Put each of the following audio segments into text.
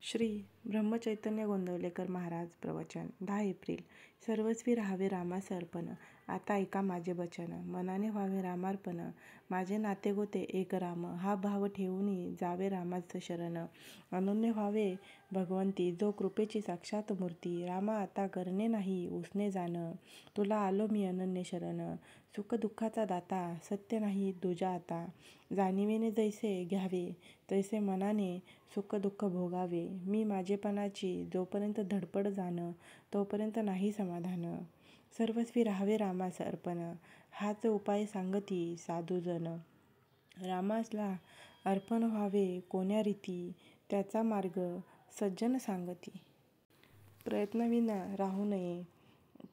श्री ब्रह्मचैतन्य गोंदवलेकर महाराज प्रवचन 10 एप्रिल. सर्वस्वी राहावे रामास अर्पण. आता ऐका माझे वचन. मनाने व्हावे रामार्पण. माझे नाते गोते एक राम. हा भाव ठेवूनी जावे रामाच शरण. अनन्य व्हावे भगवंती जो कृपेची साक्षात मूर्ती. रामा आता करणे नाही उसने जाण. तुला आलो मी अनन्य शरण. सुख दुःखाचा दाता सत्य नाही दुजा आता. जाणिवेने जैसे घ्यावे तैसे मनाने सुख दुःख भोगावे. मी माझेपणाची जोपर्यंत धडपड जाण तोपर्यंत नाही समाधान. सर्वस्वी राहावे रामास अर्पण. हाच उपाय सांगती साधूजन. रामासला अर्पण व्हावे कोण्या रीती. त्याचा मार्ग सज्जन सांगती. प्रयत्नविना राहू नये.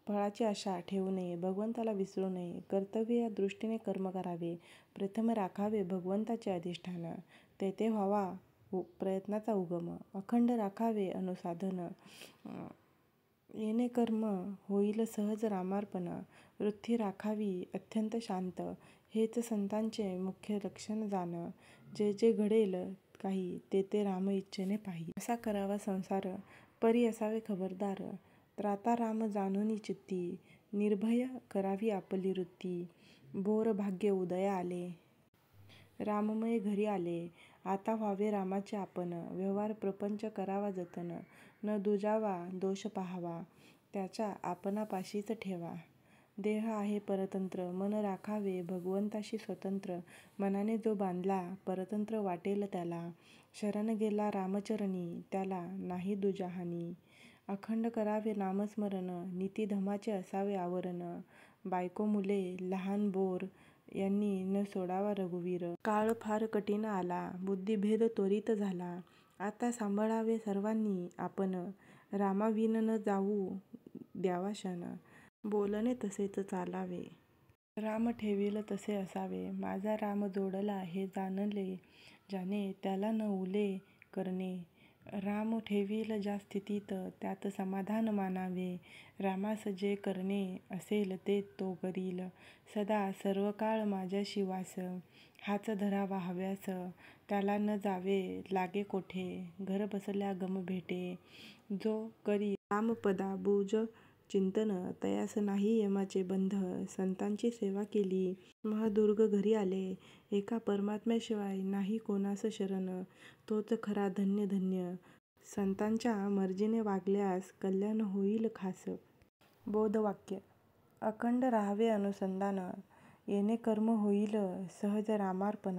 फळाची आशा ठेवू नये. भगवंताला विसरू नये. कर्तव्य या दृष्टीने कर्म करावे. प्रथम राखावे भगवंताचे अधिष्ठान. तेथे व्हावा प्रयत्नाचा उगम. अखंड राखावे अनुसाधन. येणे कर्म होईल सहज रामार्पण. वृत्ती राखावी अत्यंत शांत. हेच संतांचे मुख्य लक्षण जाण. जे जे घडेल काही ते ते राम इच्छेने पाही. असा करावा संसार परी असावे खबरदार. त्राता राम जाणूनी चित्ती. निर्भय करावी आपली वृत्ती. बोर भाग्य उदया आले. राममय घरी आले. आता व्हावे रामाचे आपण. व्यवहार प्रपंच करावा जतन. न दुजावा दोष पाहावा. त्याच्या आपणापाशीच ठेवा. देह आहे परतंत्र. मन राखावे भगवंताशी स्वतंत्र. मनाने जो बांधला परतंत्र वाटेल त्याला. शरण गेला रामचरणी त्याला नाही दुजा हानी. अखंड करावे नामस्मरण. नीतिधमाचे असावे आवरण. बायको मुले लहान बोर यांनी न सोडावा रघुवीर. काळ फार कठीण आला. बुद्धिभेद त्वरित झाला. आता सांभाळावे सर्वांनी आपण. रामाविन न जाऊ द्यावा क्षण. बोलणे तसेच चालावे. राम ठेवील तसे असावे. माझा राम जोडला हे जाणले ज्याने त्याला न उले करणे. राम ठेवील ज्या स्थितीत त्यात समाधान मानावे. रामास जे करणे असेल ते तो करील. सदा सर्वकाळ माझ्याशी वास. हाच धरावा हव्यास. त्याला न जावे लागे कोठे. घर बसल्या गम भेटे. जो करी रामपदा बुज चिंतन. तयास नाही यमाचे बंध. संतांची सेवा केली महदुर्ग घरी आले. एका परमात्म्याशिवाय नाही कोणास शरण. तोच खरा धन्य धन्य. संतांच्या मर्जीने वागल्यास कल्याण होईल खास. बोधवाक्य. अखंड राहावे अनुसंधान. येणे कर्म होईल सहज रामार्पण.